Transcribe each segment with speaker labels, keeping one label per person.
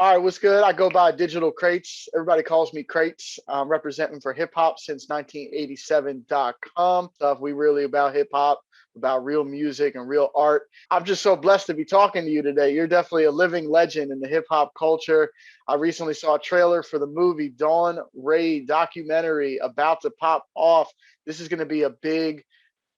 Speaker 1: All right, what's good? I go by Digital Crates. Everybody calls me Crates. I'm representing for HipHopSince1987.com. Stuff we really about hip hop, about real music and real art. I'm just so blessed to be talking to you today. You're definitely a living legend in the hip hop culture. I recently saw a trailer for the movie Dawn Raid documentary about to pop off. This is going to be a big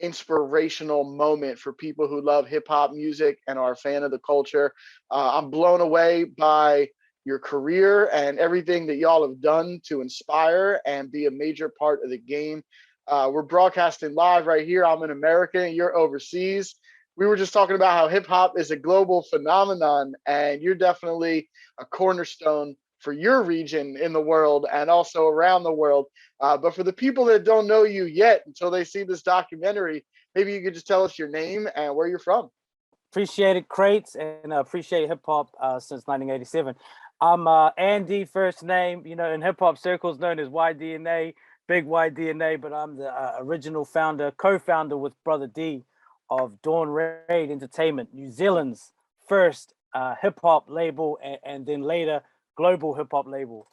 Speaker 1: inspirational moment for people who love hip hop music and are a fan of the culture. I'm blown away by your career and everything that y'all have done to inspire and be a major part of the game. We're broadcasting live right here. I'm in America and you're overseas. We were just talking about how hip hop is a global phenomenon, and you're definitely a cornerstone for your region in the world and also around the world. But for the people that don't know you yet until they see this documentary, maybe you could just tell us your name and where you're from.
Speaker 2: Appreciate it, Crates, and appreciate hip hop since 1987. I'm Andy, first name, in hip hop circles known as YDNA, Big YDNA, but I'm the original founder, co-founder with Brother D of Dawn Raid Entertainment, New Zealand's first hip hop label, and then later global hip hop label.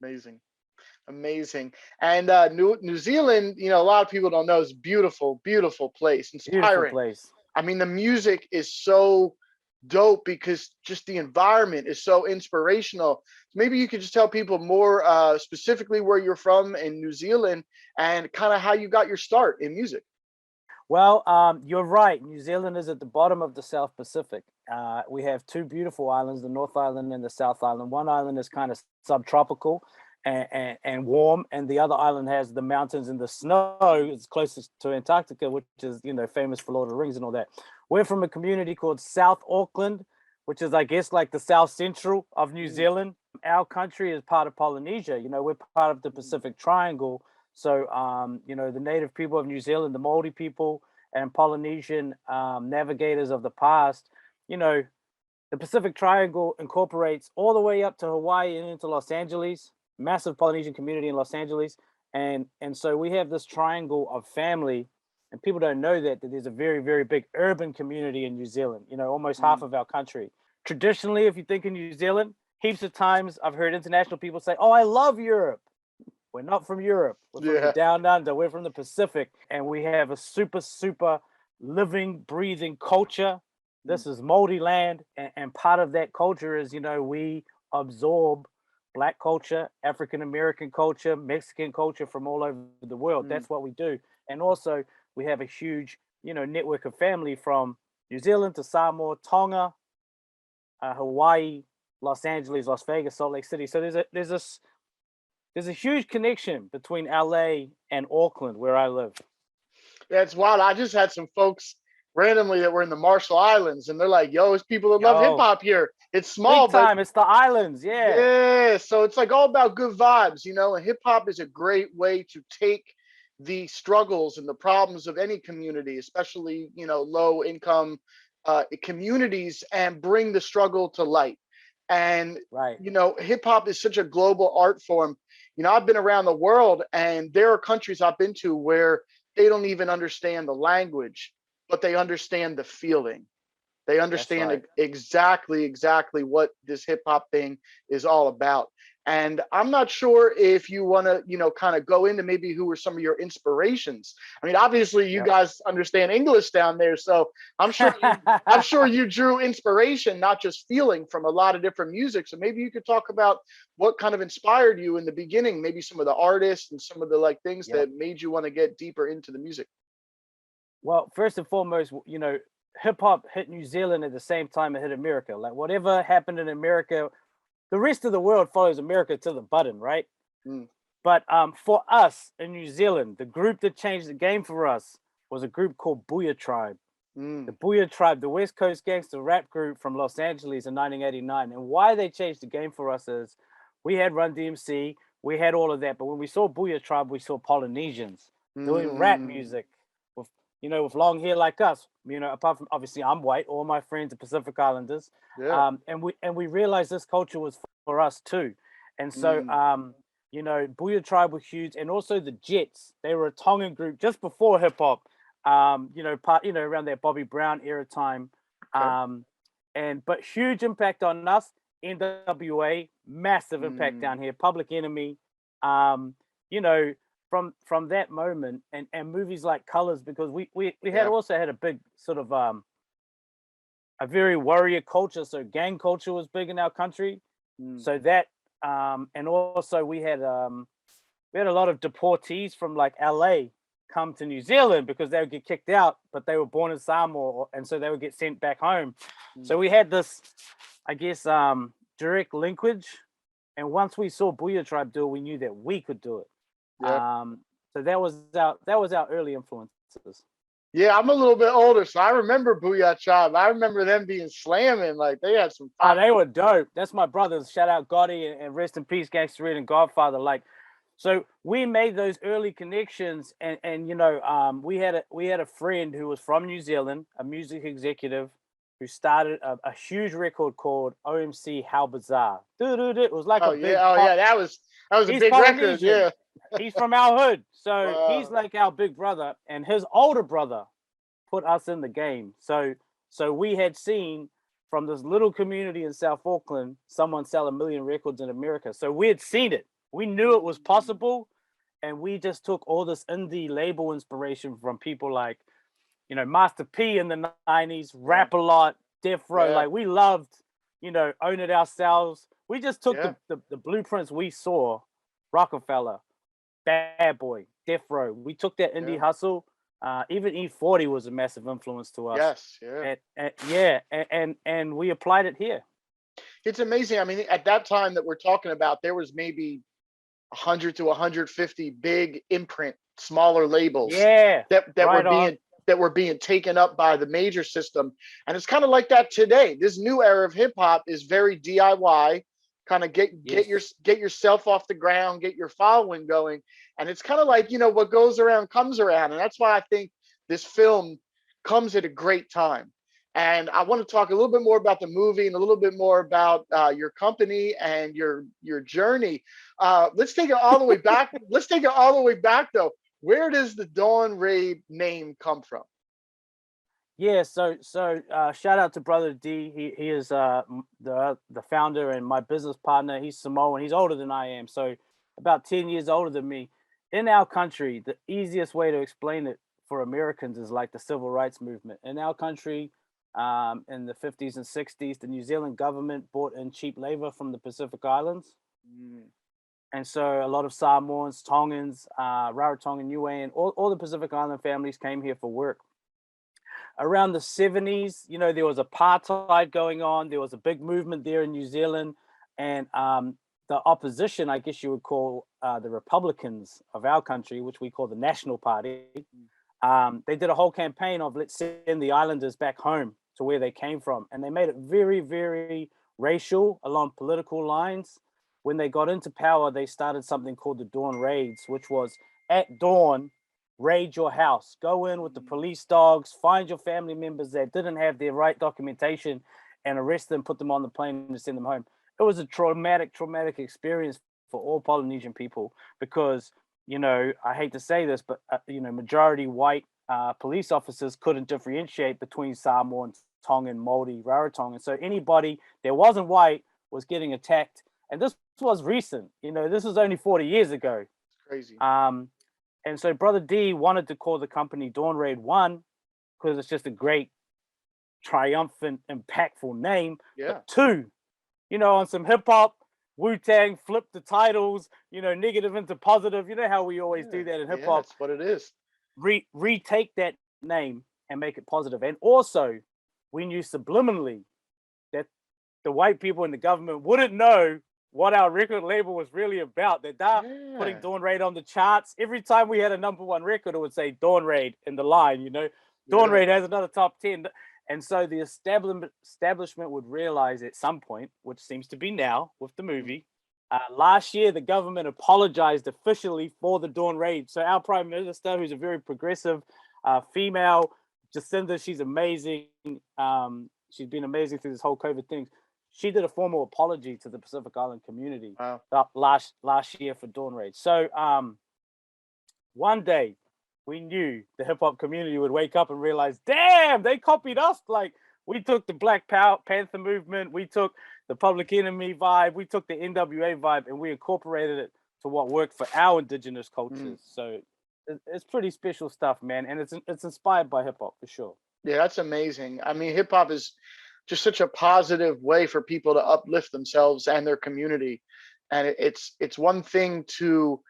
Speaker 1: Amazing. Amazing. And New Zealand, a lot of people don't know, is beautiful, beautiful place,
Speaker 2: Beautiful
Speaker 1: inspiring.
Speaker 2: place.
Speaker 1: I mean, the music is so dope because just the environment is so inspirational. Maybe you could just tell people more specifically where you're from in New Zealand and kind of how you got your start in music.
Speaker 2: Well, you're right. New Zealand is at the bottom of the South Pacific. We have two beautiful islands, the North Island and the South Island. One island is kind of subtropical and warm, and the other island has the mountains and the snow. It's closest to Antarctica, which is, famous for Lord of the Rings and all that. We're from a community called South Auckland, which is, I guess, like the South Central of New Zealand. Our country is part of Polynesia. We're part of the Pacific Triangle. So, the native people of New Zealand, the Maori people, and Polynesian navigators of the past, the Pacific Triangle incorporates all the way up to Hawaii and into Los Angeles, massive Polynesian community in Los Angeles. And so we have this triangle of family, and people don't know that there's a very, very big urban community in New Zealand, almost half of our country. Traditionally, if you think in New Zealand, heaps of times I've heard international people say, oh, I love Europe. We're not from Europe. We're from the down under. We're from the Pacific. And we have a super, super living, breathing culture. This is Māori land. And part of that culture is, we absorb Black culture, African-American culture, Mexican culture from all over the world. That's what we do. And also, we have a huge, network of family from New Zealand to Samoa, Tonga, Hawaii, Los Angeles, Las Vegas, Salt Lake City. So there's a huge connection between LA and Auckland, where I live.
Speaker 1: Yeah, it's wild. I just had some folks randomly that were in the Marshall Islands, and they're like, yo, it's people that love hip hop here. It's small,
Speaker 2: big time. It's the islands. Yeah.
Speaker 1: Yeah. So it's like all about good vibes, and hip hop is a great way to take the struggles and the problems of any community, especially, low income communities, and bring the struggle to light. And,
Speaker 2: right.
Speaker 1: Hip hop is such a global art form. I've been around the world, and there are countries I've been to where they don't even understand the language, but they understand the feeling. They understand exactly what this hip hop thing is all about. And I'm not sure if you want to, kind of go into maybe who were some of your inspirations. I mean, obviously you guys understand English down there, so I'm sure you drew inspiration, not just feeling, from a lot of different music. So maybe you could talk about what kind of inspired you in the beginning, maybe some of the artists and some of the things that made you want to get deeper into the music.
Speaker 2: Well, first and foremost, hip hop hit New Zealand at the same time it hit America. Like whatever happened in America, the rest of the world follows America to the button, right? But for us in New Zealand, the group that changed the game for us was a group called Boo-ya Tribe. The Boo-ya Tribe, the West Coast gangster rap group from Los Angeles in 1989. And why they changed the game for us is we had Run DMC, we had all of that. But when we saw Boo-ya Tribe, we saw Polynesians doing rap music with long hair like us. Apart from, obviously, I'm white. All my friends are Pacific Islanders.
Speaker 1: Yeah.
Speaker 2: And we realized this culture was for us too. And so, Boo-ya Tribe were huge, and also the Jets. They were a Tongan group just before hip hop. Around that Bobby Brown era time. But huge impact on us. NWA, massive impact down
Speaker 1: Mm,
Speaker 2: here. Public Enemy, um, you know, from that moment, and movies like Colors, because we had
Speaker 1: yeah.
Speaker 2: also had a big sort of a very warrior culture. So gang culture was big in our country.
Speaker 1: Mm,
Speaker 2: So that and also we had a lot of deportees from like LA come to New Zealand because they would get kicked out, but they were born in Samoa, and so they would get sent back home. So
Speaker 1: mm,
Speaker 2: we had this, I guess, direct linkage. And once we saw Boo-ya Tribe do it, we knew that we could do it.
Speaker 1: yeah.
Speaker 2: So that was our early influences.
Speaker 1: Yeah, I'm a little bit older, so I remember Booyah Tribe. I remember them being slamming. Like they had some
Speaker 2: Oh,
Speaker 1: fire.
Speaker 2: they were dope. That's my brothers. Shout out Gotti and rest in peace, Gangsta Red and Godfather. Like, so we made those early connections, and we had a friend who was from New Zealand, a music executive, who started a huge record called OMC How Bizarre. It was like a big
Speaker 1: Oh
Speaker 2: pop.
Speaker 1: yeah, that was a
Speaker 2: He's
Speaker 1: big record.
Speaker 2: Polynesian.
Speaker 1: Yeah.
Speaker 2: He's from our hood, so he's
Speaker 1: Wow.
Speaker 2: like our big brother, and his older brother put us in the game. So we had seen from this little community in South Auckland someone sell 1 million records in America. So we had seen it. We knew it was
Speaker 1: Mm,
Speaker 2: possible, and we just took all this indie label inspiration from people like Master P in the '90s,
Speaker 1: yeah.
Speaker 2: Rap a Lot, Death Row.
Speaker 1: Yeah.
Speaker 2: Like we loved, Own It Ourselves. We just took
Speaker 1: Yeah.
Speaker 2: the blueprints we saw, Rocafella, Bad Boy, Death Row. We took that indie
Speaker 1: Yeah.
Speaker 2: hustle. Even E40 was a massive influence to us,
Speaker 1: Yes. Yeah.
Speaker 2: and yeah, and we applied it here.
Speaker 1: It's amazing. I mean, at that time that we're talking about, there was maybe 100 to 150 big imprint, smaller labels
Speaker 2: Yeah,
Speaker 1: that were
Speaker 2: right on.
Speaker 1: being taken up by the major system. And it's kind of like that today. This new era of hip hop is very DIY, kind of
Speaker 2: Yes.
Speaker 1: get yourself off the ground, get your following going. And it's kind of like, what goes around comes around. And that's why I think this film comes at a great time. And I want to talk a little bit more about the movie and a little bit more about your company and your journey. Let's take it all the way back. Let's take it all the way back though. Where does the Dawn Raid name come from?
Speaker 2: Yeah, so shout out to Brother D. He is the founder and my business partner. He's Samoan. He's older than I am, so about 10 years older than me. In our country, the easiest way to explain it for Americans is like the civil rights movement. In our country, in the 50s and 60s, the New Zealand government brought in cheap labor from the Pacific Islands.
Speaker 1: Mm,
Speaker 2: And so a lot of Samoans, Tongans, Rarotongan, Niuean, all the Pacific Island families came here for work. Around the 70s, there was apartheid going on. There was a big movement there in New Zealand. And the opposition, I guess you would call the Republicans of our country, which we call the National Party, they did a whole campaign of let's send the islanders back home to where they came from. And they made it very, very racial along political lines. When they got into power, they started something called the Dawn Raids, which was at dawn, raid your house, go in with the
Speaker 1: mm,
Speaker 2: police dogs, find your family members that didn't have their right documentation, and arrest them, put them on the plane, and send them home. It was a traumatic experience for all Polynesian people because, I hate to say this, but, majority white police officers couldn't differentiate between Samoan, Tongan, Māori, Rarotongan. So anybody that wasn't white was getting attacked. And this was recent, this was only 40 years ago.
Speaker 1: it's crazy.
Speaker 2: Um, and so Brother D wanted to call the company Dawn Raid 1 because it's just a great, triumphant, impactful name.
Speaker 1: Yeah.
Speaker 2: But 2, on some hip hop, Wu-Tang flipped the titles, negative into positive. You know how we always
Speaker 1: Yeah.
Speaker 2: do that in hip
Speaker 1: Yeah.
Speaker 2: hop.
Speaker 1: That's what it is.
Speaker 2: Retake that name and make it positive. And also, we knew subliminally that the white people in the government wouldn't know what our record label was really about. That they're putting
Speaker 1: Yeah.
Speaker 2: Dawn Raid on the charts. Every time we had a #1 record, it would say Dawn Raid in the line, Dawn
Speaker 1: Yeah.
Speaker 2: Raid has another top 10. And so the establishment would realize at some point, which seems to be now with the
Speaker 1: Mm,
Speaker 2: movie, last year the government apologized officially for the Dawn Raid. So our Prime Minister, who's a very progressive female, Jacinda, she's amazing. She's been amazing through this whole COVID thing. She did a formal apology to the Pacific Island community
Speaker 1: wow.
Speaker 2: last year for Dawn Raid. So one day we knew the hip hop community would wake up and realize, damn, they copied us. Like we took the Black Panther movement, we took the Public Enemy vibe. We took the NWA vibe and we incorporated it to what worked for our indigenous cultures. So it's pretty special stuff, man. And it's inspired by hip hop for sure.
Speaker 1: Yeah, that's amazing. I mean, hip hop is just such a positive way for people to uplift themselves and their community. And it's one thing to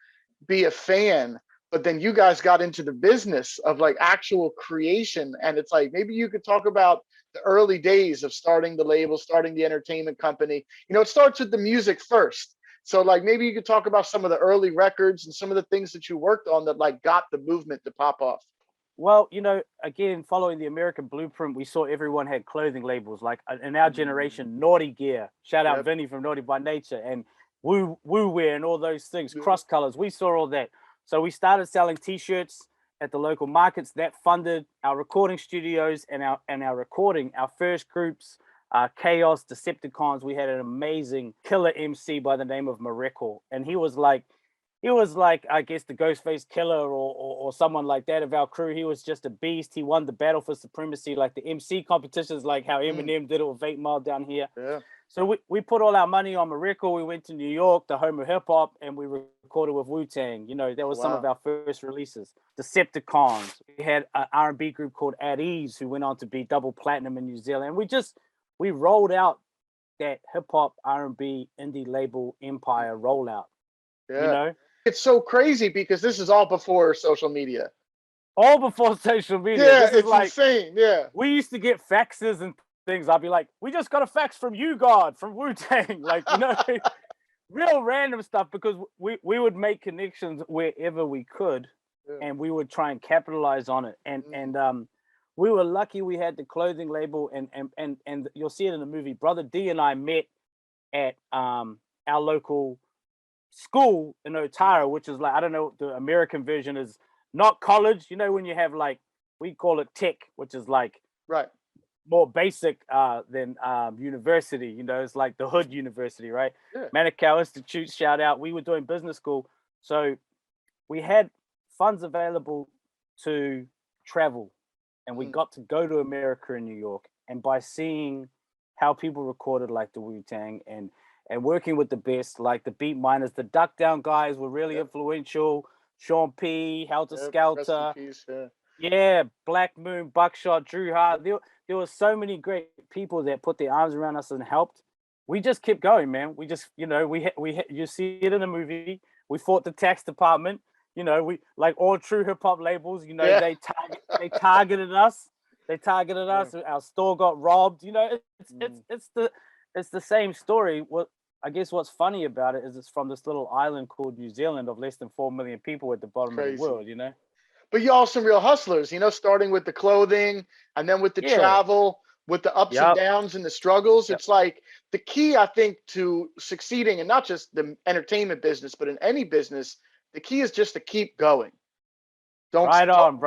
Speaker 1: be a fan, but then you guys got into the business of like actual creation. And it's like maybe you could talk about the early days of starting the label, starting the entertainment company. You know, it starts with the music first. So like maybe you could talk about some of the early records and some of the things that you worked on that like got the movement to pop off.
Speaker 2: Well, you know, again, following the American blueprint, we saw everyone had clothing labels. Like in our generation, Naughty Gear, shout out Vinny from Naughty by Nature, and Woo Wear and all those things, cross colors. We saw all that. So we started selling T-shirts at the local markets. That funded our recording studios and our recording. Our first groups, Chaos, Decepticons. We had an amazing killer MC by the name of Mareko, and he was like, I guess, the Ghostface Killer or someone like that of our crew. He was just a beast. He won the battle for supremacy, like the MC competitions, like how Eminem did it with 8 Mile down here.
Speaker 1: Yeah.
Speaker 2: So we put all our money on Mareko. We went to New York, the home of hip hop, and we recorded with Wu-Tang. You know, that was some of our first releases. Decepticons. We had an R&B group called At Ease, who went on to be double platinum in New Zealand. We rolled out that hip hop R&B indie label empire rollout.
Speaker 1: Yeah.
Speaker 2: You know?
Speaker 1: It's so crazy because this is all before social media.
Speaker 2: All before social media.
Speaker 1: Yeah,
Speaker 2: this is
Speaker 1: it's
Speaker 2: like,
Speaker 1: insane. Yeah.
Speaker 2: We used to get faxes and things. I'd be like, we just got a fax from you, God, from Wu-Tang. Like, you know, real random stuff, because we would make connections wherever we could, and we would try and capitalize on it. And we were lucky we had the clothing label, and you'll see it in the movie. Brother D and I met at our local school in Otara, which is like, I don't know, the American version is not college. You know, when you have like, we call it tech, which is like more basic than university. You know, it's like the hood university, right? Manukau Institute, shout out. We were doing business school, so we had funds available to travel, and we got to go to America and New York. And by seeing how people recorded like the Wu-Tang and working with the best, like the Beat Miners, the Duck Down guys were really influential. Sean P, Helter Skelter, Black Moon, Buckshot, Drew Hart. There were so many great people that put their arms around us and helped. We just kept going, man. We just, you know, you see it in the movie. We fought the tax department. You know, we, like all true hip hop labels, you know, they targeted us. They targeted us. Our store got robbed. You know, it's the same story. I guess what's funny about it is it's from this little island called New Zealand of less than 4 million people at the bottom of the world, you know?
Speaker 1: But y'all some real hustlers, you know, starting with the clothing and then with the travel, with the ups and downs and the struggles. It's like the key, I think, to succeeding, and not just the entertainment business, but in any business, the key is just to keep going. Don't stop.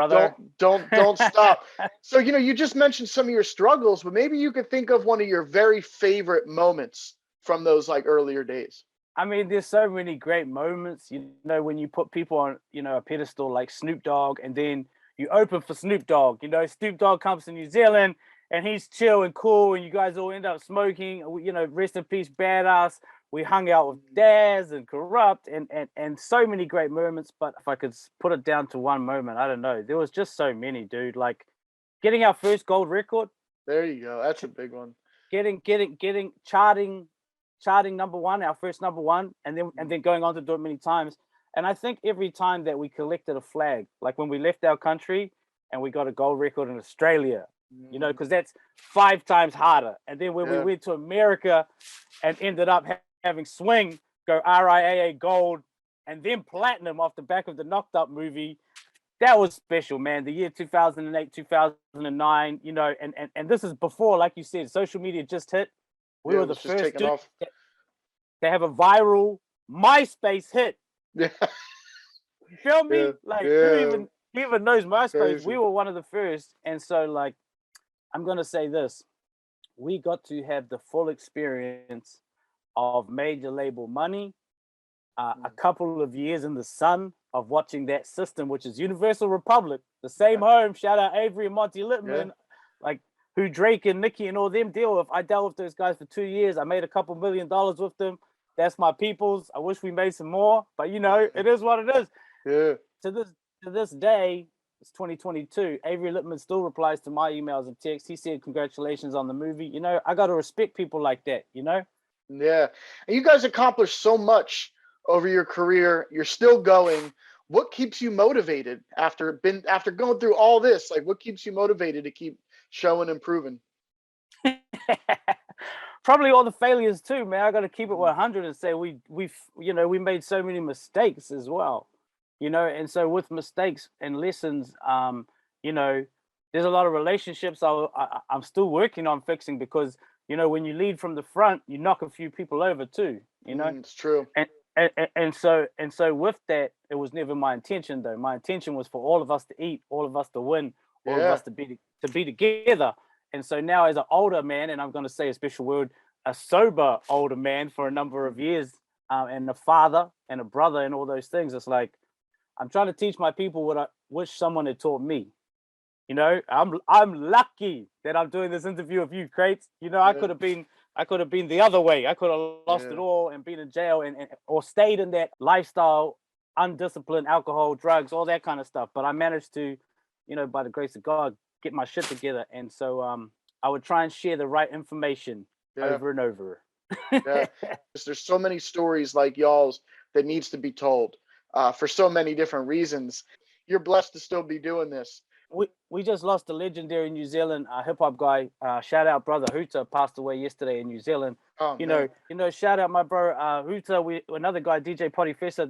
Speaker 1: So, you know, you just mentioned some of your struggles, but maybe you could think of one of your very favorite moments from those like earlier days.
Speaker 2: I mean, there's so many great moments, you know, when you put people on, you know, a pedestal like Snoop Dogg, and then you open for Snoop Dogg. You know, Snoop Dogg comes to New Zealand and he's chill and cool, and you guys all end up smoking. You know, rest in peace, Badass. We hung out with Daz and Corrupt, and so many great moments. But if I could put it down to one moment, I don't know. There was just so many, dude. Like getting our first gold record.
Speaker 1: There you go. That's a big one.
Speaker 2: Getting charting number one, our first number one, and then going on to do it many times. And I think every time that we collected a flag, like when we left our country and we got a gold record in Australia, you know, because that's 5 times harder. And then when we went to America and ended up having Swing go RIAA gold and then platinum off the back of the Knocked Up movie, that was special, man. The year 2008, 2009, you know, and this is before, like you said, social media just hit. We were the first to have a viral MySpace hit. You feel me? Who even knows MySpace? Crazy. We were one of the first. And so, like, I'm going to say this. We got to have the full experience of major label money, a couple of years in the sun of watching that system, which is Universal Republic, the same home. Shout out Avery and Monty Littman. Like, who Drake and Nicki and all them deal with. I dealt with those guys for 2 years. I made a couple $1 million with them. That's my peoples. I wish we made some more, but you know, it is what it is.
Speaker 1: Yeah.
Speaker 2: To this day, it's 2022. Avery Lippman still replies to my emails and texts. He said, "Congratulations on the movie." You know, I got to respect people like that. You know.
Speaker 1: Yeah. And you guys accomplished so much over your career. You're still going. What keeps you motivated after going through all this? Like, what keeps you motivated to keep showing and proving?
Speaker 2: Probably all the failures too, man. I got to keep it
Speaker 1: Mm.
Speaker 2: 100 and say we made so many mistakes as well, you know. And so with mistakes and lessons, you know, there's a lot of relationships I'm still working on fixing, because you know, when you lead from the front, you knock a few people over too, you know.
Speaker 1: It's true.
Speaker 2: And so with that, it was never my intention though. My intention was for all of us to eat, all of us to win, all of
Speaker 1: Yeah.
Speaker 2: us to be together. And so now, as an older man, and I'm going to say a special word, a sober older man for a number of years, and a father and a brother and all those things, it's like I'm trying to teach my people what I wish someone had taught me. You know, I'm lucky that I'm doing this interview with you, Crates. You know,
Speaker 1: Yeah.
Speaker 2: I could have been the other way. I could have lost
Speaker 1: Yeah.
Speaker 2: it all and been in jail, and or stayed in that lifestyle, undisciplined, alcohol, drugs, all that kind of stuff. But I managed to, you know, by the grace of God, get my shit together. And so I would try and share the right information
Speaker 1: Yeah.
Speaker 2: over and over.
Speaker 1: Yeah. There's so many stories like y'all's that needs to be told, for so many different reasons. You're blessed to still be doing this.
Speaker 2: We just lost a legendary New Zealand hip hop guy. Shout out, brother Huta, passed away yesterday in New Zealand.
Speaker 1: Oh
Speaker 2: You
Speaker 1: man.
Speaker 2: know, shout out my bro Huta. Another guy, DJ Pottyfessa.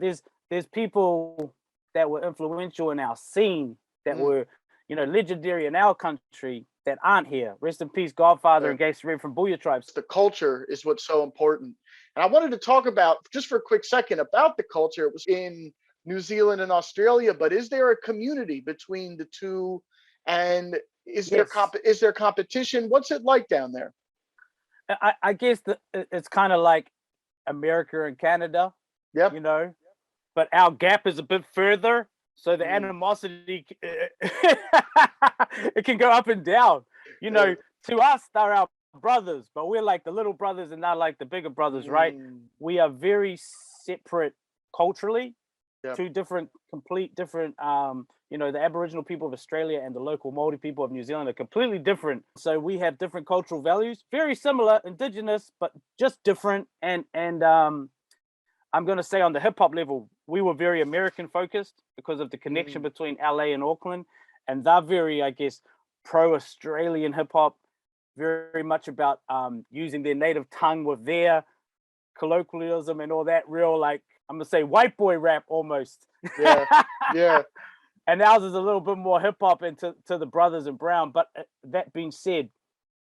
Speaker 2: There's people that were influential in our scene, that
Speaker 1: Mm.
Speaker 2: were, you know, legendary in our country, that aren't here. Rest in peace, Godfather
Speaker 1: Yeah.
Speaker 2: and Gangsta Red from Boo-ya Tribes.
Speaker 1: The culture is what's so important. And I wanted to talk about, just for a quick second, about the culture. It was in New Zealand and Australia, but is there a community between the two? And
Speaker 2: Yes,
Speaker 1: is there competition? What's it like down there?
Speaker 2: I guess it's kind of like America and Canada,
Speaker 1: Yep.
Speaker 2: you know, but our gap is a bit further, so the
Speaker 1: Mm.
Speaker 2: animosity it can go up and down. You
Speaker 1: Yeah.
Speaker 2: know, to us they're our brothers, but we're like the little brothers and not like the bigger brothers, right?
Speaker 1: Mm.
Speaker 2: We are very separate culturally,
Speaker 1: Yep.
Speaker 2: two different, complete different. You know, the Aboriginal people of Australia and the local Maori people of New Zealand are completely different. So we have different cultural values, very similar, indigenous, but just different. And I'm going to say on the hip hop level, we were very American focused because of the connection
Speaker 1: Mm.
Speaker 2: between LA and Auckland. And they're very, I guess, pro Australian hip hop, very much about using their native tongue with their colloquialism and all that, real, like, I'm going to say white boy rap almost.
Speaker 1: Yeah. Yeah.
Speaker 2: And ours is a little bit more hip hop into the Brothers and Brown. But that being said,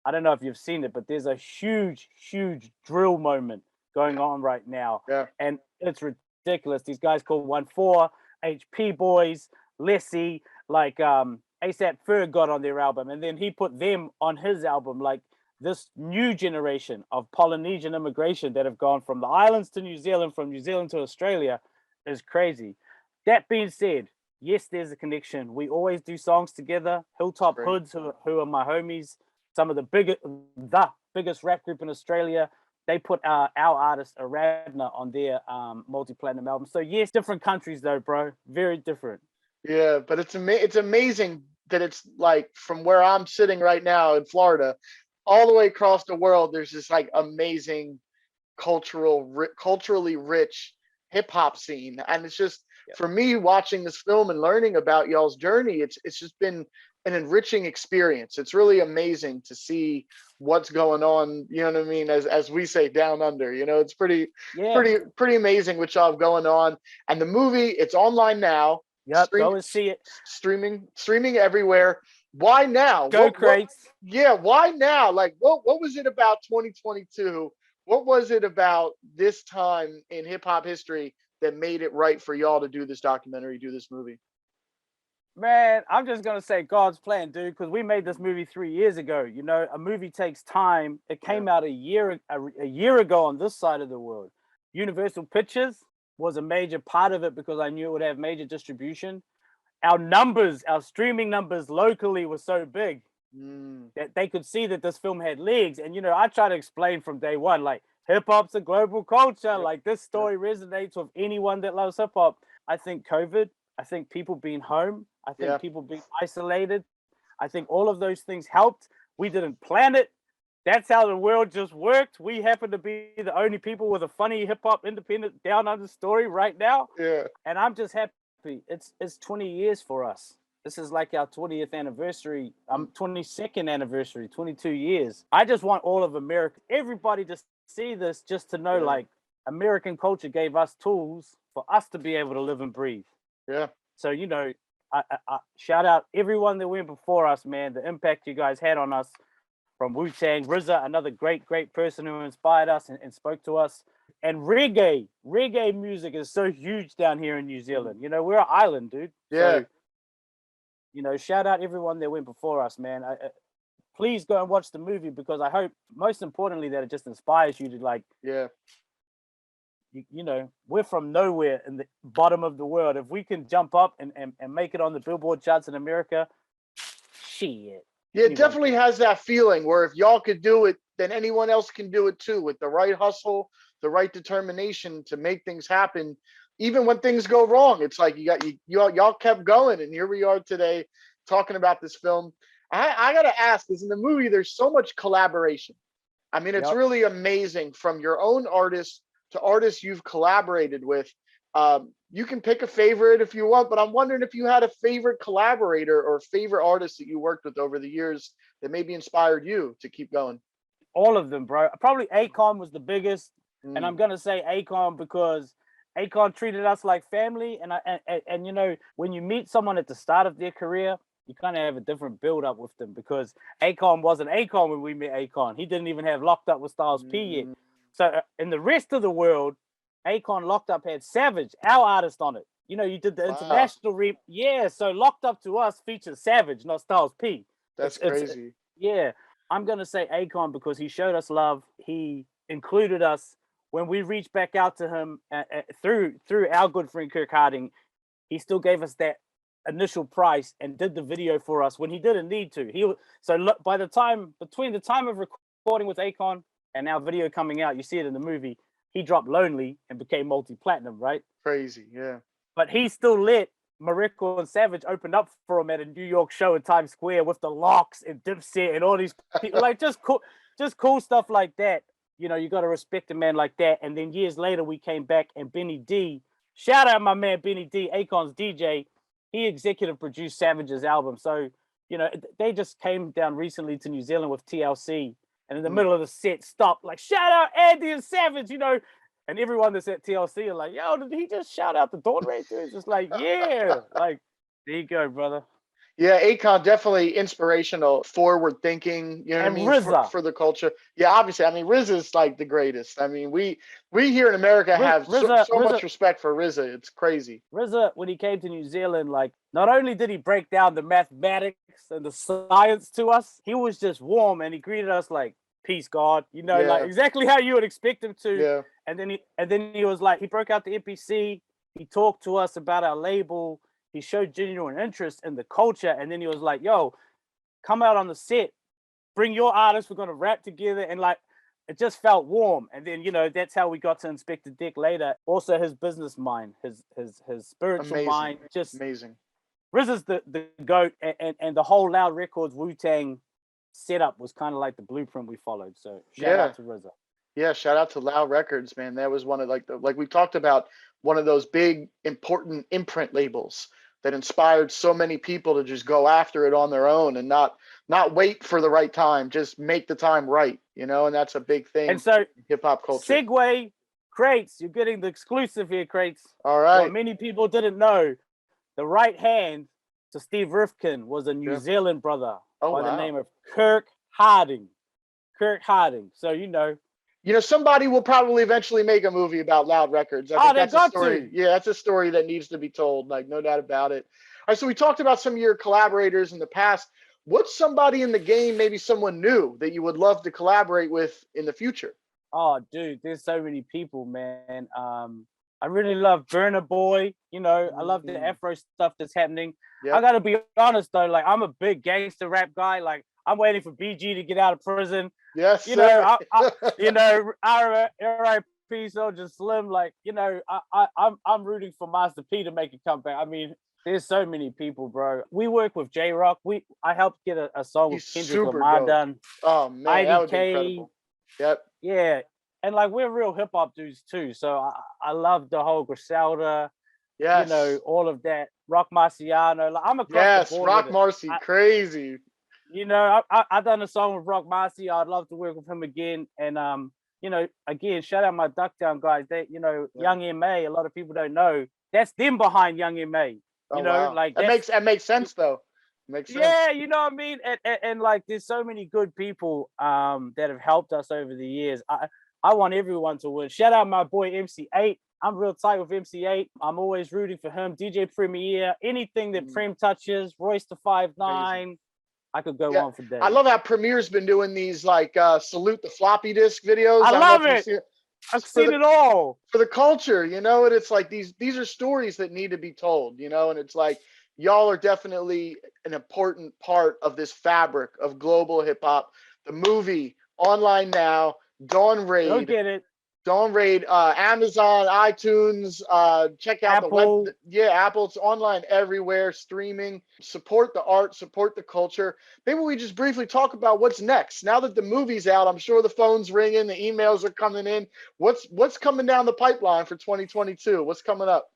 Speaker 2: I don't know if you've seen it, but there's a huge, huge drill moment going on right now,
Speaker 1: Yeah.
Speaker 2: and it's ridiculous. These guys called 1-4, HP Boys, Lessie, like ASAP Ferg got on their album, and then he put them on his album. Like, this new generation of Polynesian immigration that have gone from the islands to New Zealand, from New Zealand to Australia, is crazy. That being said, yes, there's a connection. We always do songs together. Hilltop
Speaker 1: Great.
Speaker 2: Hoods, who are my homies, some of the biggest rap group in Australia. They put our artist Aradna on their multi-platinum album. So yes, different countries though, bro. Very different.
Speaker 1: Yeah, but it's amazing that it's like from where I'm sitting right now in Florida, all the way across the world. There's this like amazing culturally rich hip hop scene, and it's just,
Speaker 2: Yep.
Speaker 1: for me, watching this film and learning about y'all's journey, it's just been an enriching experience. It's really amazing to see what's going on. You know what I mean? As we say, down under. You know, it's
Speaker 2: Yeah.
Speaker 1: pretty amazing what y'all have going on. And the movie, it's online now.
Speaker 2: Yep. Go and see it.
Speaker 1: Streaming everywhere. Why now?
Speaker 2: Go Crates.
Speaker 1: Yeah, why now? Like, what was it about 2022? What was it about this time in hip hop history that made it right for y'all to do this documentary, do this movie?
Speaker 2: Man, I'm just gonna say God's plan, dude, because we made this movie 3 years ago. You know, a movie takes time. It came out a year ago on this side of the world. Universal Pictures was a major part of it because I knew it would have major distribution. Our streaming numbers locally were so big that they could see that this film had legs. And, you know, I try to explain from day one, like, hip hop's a global culture.
Speaker 1: Yep.
Speaker 2: Like, this story resonates with anyone that loves hip hop. I think COVID, I think people being home, I think people being isolated, I think all of those things helped. We didn't plan it. That's how the world just worked. We happen to be the only people with a funny hip hop independent down under story right now.
Speaker 1: Yeah.
Speaker 2: And I'm just happy. It's 20 years for us. This is like our 20th anniversary, 22nd anniversary, 22 years. I just want all of America, everybody to see this, just to know like American culture gave us tools for us to be able to live and breathe.
Speaker 1: Yeah.
Speaker 2: So, you know, I shout out everyone that went before us, man. The impact you guys had on us, from Wu-Tang, RZA, another great person who inspired us and spoke to us. And reggae music is so huge down here in New Zealand. You know, we're an island, dude.
Speaker 1: Yeah.
Speaker 2: So, you know, shout out everyone that went before us, man. Please go and watch the movie, because I hope, most importantly, that it just inspires you to, like, you know, we're from nowhere in the bottom of the world. If we can jump up and make it on the Billboard charts in America, shit.
Speaker 1: Yeah, it definitely has that feeling where if y'all could do it, then anyone else can do it too, with the right hustle, the right determination to make things happen. Even when things go wrong, it's like y'all kept going, and here we are today talking about this film. I gotta ask, because in the movie there's so much collaboration. I mean, it's really amazing, from your own artists to artists you've collaborated with. You can pick a favorite if you want, but I'm wondering if you had a favorite collaborator or favorite artist that you worked with over the years that maybe inspired you to keep going.
Speaker 2: All of them, bro. Probably Akon was the biggest, and I'm gonna say Akon because Akon treated us like family. And you know, when you meet someone at the start of their career, you kind of have a different build up with them, because Akon wasn't Akon when we met Akon. He didn't even have Locked Up with Styles P yet. So in the rest of the world, Akon Locked Up had Savage, our artist, on it. You know, you did the international so Locked Up to us features Savage, not Styles P.
Speaker 1: That's crazy.
Speaker 2: I'm gonna say Akon because he showed us love. He included us when we reached back out to him through our good friend Kirk Harding. He still gave us that initial price and did the video for us when he didn't need to. By the time, between the time of recording with Akon and our video coming out, you see it in the movie, he dropped Lonely and became multi-platinum, right?
Speaker 1: Crazy, yeah.
Speaker 2: But he still let Mariko and Savage open up for him at a New York show in Times Square with the Locks and Dipset and all these people, like just cool stuff like that. You know, you got to respect a man like that. And then years later, we came back, and Benny D, shout out my man Benny D, Akon's DJ, he executive produced Savage's album. So, you know, they just came down recently to New Zealand with TLC, and in the middle of the set, stopped, like, shout out Andy and Savage, you know. And everyone that's at TLC are like, yo, did he just shout out the Dawn Ranger? It's just like, yeah. Like, there you go, brother.
Speaker 1: Yeah, Akon, definitely inspirational, forward thinking, you know what I mean, for the culture. Yeah, obviously, I mean, RZA's like the greatest. I mean, we here in America have so much respect for RZA. It's crazy.
Speaker 2: RZA, when he came to New Zealand, like, not only did he break down the mathematics and the science to us, he was just warm, and he greeted us like, peace, God, you know, like exactly how you would expect him to.
Speaker 1: Yeah.
Speaker 2: And then he was like, he broke out the NPC, he talked to us about our label, he showed genuine interest in the culture, and then he was like, yo, come out on the set, bring your artists, we're gonna rap together. And like, it just felt warm. And then, you know, that's how we got to Inspector Dick later. Also his business mind, his spiritual mind, just
Speaker 1: amazing.
Speaker 2: RZA's the GOAT, and the whole Loud Records Wu-Tang setup was kind of like the blueprint we followed. So shout out to RZA.
Speaker 1: Yeah, shout out to Loud Records, man. That was one of like we talked about, one of those big important imprint labels that inspired so many people to just go after it on their own and not wait for the right time, just make the time right, you know. And that's a big thing.
Speaker 2: And so
Speaker 1: in hip hop culture.
Speaker 2: Segue, Crates, you're getting the exclusive here, Crates.
Speaker 1: All right.
Speaker 2: What many people didn't know, the right hand to Steve Rifkin was a New Zealand brother by the name of Kirk Harding. Kirk Harding. So, you know,
Speaker 1: somebody will probably eventually make a movie about Loud Records. I think that's a story. Yeah, that's a story that needs to be told. Like, no doubt about it. All right, so we talked about some of your collaborators in the past. What's somebody in the game, maybe someone new, that you would love to collaborate with in the future?
Speaker 2: Oh, dude, there's so many people, man. I really love Burna Boy. You know, I love the Afro stuff that's happening. Yep. I gotta be honest though, like, I'm a big gangster rap guy. Like, I'm waiting for BG to get out of prison.
Speaker 1: Yes,
Speaker 2: You
Speaker 1: sir.
Speaker 2: know, you know, R.I.P. Soldier Slim. Like, you know, I'm rooting for Master P to make a comeback. I mean, there's so many people, bro. We work with J Rock. I helped get a song
Speaker 1: He's
Speaker 2: with Kendrick
Speaker 1: super
Speaker 2: Lamar
Speaker 1: dope.
Speaker 2: done.
Speaker 1: Oh man, that would be
Speaker 2: IDK,
Speaker 1: incredible. Yep.
Speaker 2: yeah, and like we're real hip hop dudes too. So I love the whole Griselda, you know,
Speaker 1: Yes.
Speaker 2: all of that. Rock Marciano. Like, I'm across the
Speaker 1: Yes.
Speaker 2: board with
Speaker 1: Rock
Speaker 2: it.
Speaker 1: Marcy, crazy.
Speaker 2: You know, I done a song with Rock Marcy. I'd love to work with him again. And you know, again, shout out my Ducktown guys. They, you know,
Speaker 1: Yeah.
Speaker 2: Young M.A. A lot of people don't know that's them behind Young M.A.
Speaker 1: Oh,
Speaker 2: You know,
Speaker 1: wow.
Speaker 2: like
Speaker 1: That makes sense though. Makes sense.
Speaker 2: yeah, you know what I mean. And like, there's so many good people that have helped us over the years. I want everyone to win. Shout out my boy MC8. I'm real tight with MC8. I'm always rooting for him. DJ Premier, anything that Prem touches, Royce the 5'9". I could go on for days.
Speaker 1: I love how Premier's been doing these like salute the floppy disk videos.
Speaker 2: I
Speaker 1: don't
Speaker 2: love
Speaker 1: know if
Speaker 2: it.
Speaker 1: you've seen it.
Speaker 2: I've seen it all.
Speaker 1: For the culture, you know, and it's like these are stories that need to be told, you know, and it's like y'all are definitely an important part of this fabric of global hip hop. The movie online now, Dawn Raid.
Speaker 2: Go get it.
Speaker 1: Dawn Raid, Amazon, iTunes, check out
Speaker 2: Apple.
Speaker 1: the web. Yeah, Apple. It's online everywhere, streaming. Support the art, support the culture. Maybe we just briefly talk about what's next. Now that the movie's out, I'm sure the phone's ringing, the emails are coming in. What's coming down the pipeline for 2022? What's coming up?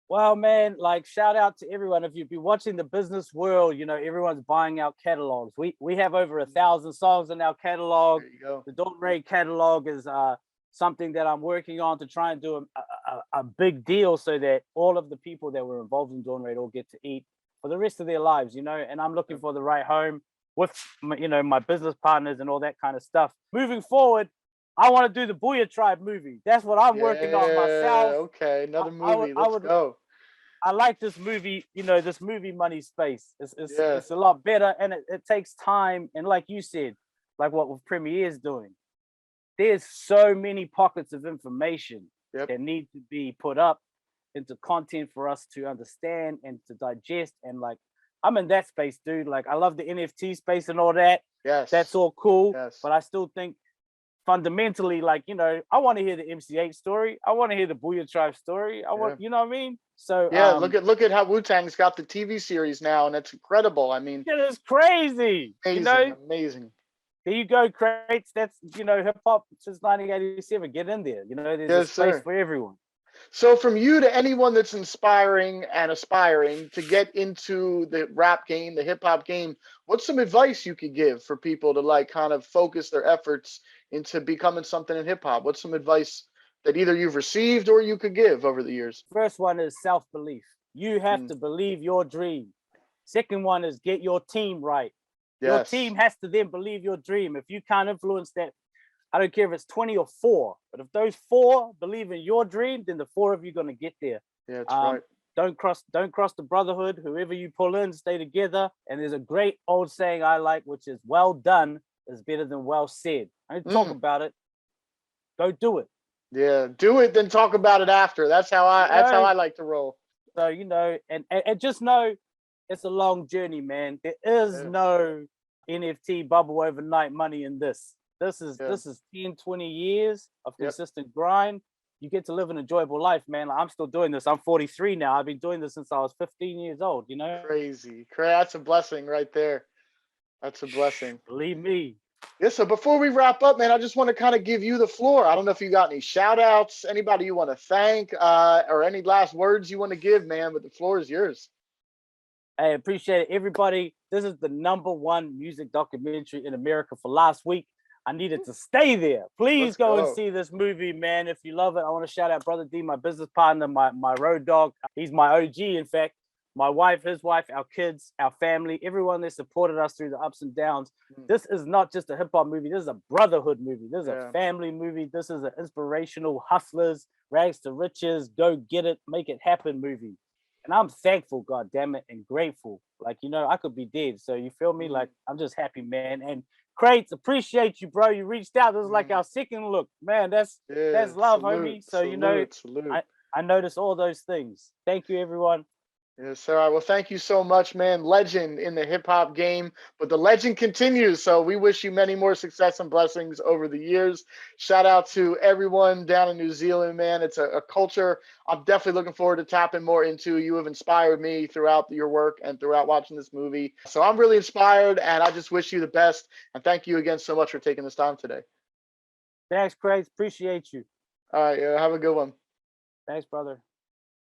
Speaker 2: Well, man, like shout out to everyone. If you've been watching the business world, you know, everyone's buying out catalogs. We have over 1,000 songs in our catalog.
Speaker 1: There you go.
Speaker 2: The Dawn Raid catalog is something that I'm working on to try and do a big deal so that all of the people that were involved in Dawn Raid all get to eat for the rest of their lives, you know. And I'm looking for the right home with you know, my business partners and all that kind of stuff. Moving forward, I want to do the Boo-ya Tribe movie. That's what I'm working on myself.
Speaker 1: Okay, another movie. Let's go.
Speaker 2: I like this movie, you know, this movie money space. It's a lot better, and it takes time. And like you said, like what Premiere is doing, there's so many pockets of information that need to be put up into content for us to understand and to digest. And like, I'm in that space, dude. Like, I love the NFT space and all that.
Speaker 1: Yes,
Speaker 2: that's all cool.
Speaker 1: Yes.
Speaker 2: But I still think fundamentally, like, you know, I want to hear the MC8 story. I want to hear the Boo-ya Tribe story. I want, you know what I mean? So
Speaker 1: yeah, look at how Wu-Tang's got the TV series now, and it's incredible. I mean,
Speaker 2: it is crazy.
Speaker 1: Amazing,
Speaker 2: you know?
Speaker 1: Amazing.
Speaker 2: There you go, crates. That's, you know, hip hop since 1987. Get in there. You know, there's a space for everyone.
Speaker 1: So from you to anyone that's inspiring and aspiring to get into the rap game, the hip hop game, what's some advice you could give for people to like kind of focus their efforts into becoming something in hip hop? What's some advice that either you've received or you could give over the years?
Speaker 2: First one is self-belief. You have to believe your dream. Second one is get your team right. Your team has to then believe your dream. If you can't influence that, I don't care if it's 20 or 4, but if those 4 believe in your dream, then the 4 of you are going to get there.
Speaker 1: Yeah, that's right.
Speaker 2: Don't cross the brotherhood. Whoever you pull in, stay together. And there's a great old saying I like, which is well done is better than well said. I need to talk about it. Go do it.
Speaker 1: Yeah, do it, then talk about it after. That's how I like to roll.
Speaker 2: So, you know, and just know it's a long journey, man. There is no NFT bubble overnight money in this. This is 10, 20 years of consistent grind. You get to live an enjoyable life, man. Like, I'm still doing this. I'm 43 now. I've been doing this since I was 15 years old, you know?
Speaker 1: Crazy. That's a blessing right there. That's a blessing.
Speaker 2: Believe me.
Speaker 1: Yeah, so before we wrap up, man, I just want to kind of give you the floor. I don't know if you got any shout outs, anybody you want to thank, or any last words you want to give, man, but the floor is yours.
Speaker 2: I appreciate it. Everybody, this is the #1 music documentary in America for last week. I needed to stay there. Please go and see this movie, man. If you love it, I want to shout out Brother D, my business partner, my road dog. He's my OG, in fact. My wife, his wife, our kids, our family, everyone that supported us through the ups and downs. This is not just a hip hop movie. This is a brotherhood movie. This is a family movie. This is an inspirational hustlers, rags to riches, go get it, make it happen movie. And I'm thankful, God damn it, and grateful. Like, you know, I could be dead. So you feel me? Like, I'm just happy, man. And Crates, appreciate you, bro. You reached out. This is like our second look. Man, that's love, homie. So, you know, I notice all those things. Thank you, everyone.
Speaker 1: Yes, sir. All right. Well, thank you so much, man. Legend in the hip hop game, but the legend continues. So we wish you many more success and blessings over the years. Shout out to everyone down in New Zealand, man. It's a culture I'm definitely looking forward to tapping more into. You have inspired me throughout your work and throughout watching this movie. So I'm really inspired, and I just wish you the best. And thank you again so much for taking this time today.
Speaker 2: Thanks, Craig. Appreciate you.
Speaker 1: All right. Have a good one.
Speaker 2: Thanks, brother.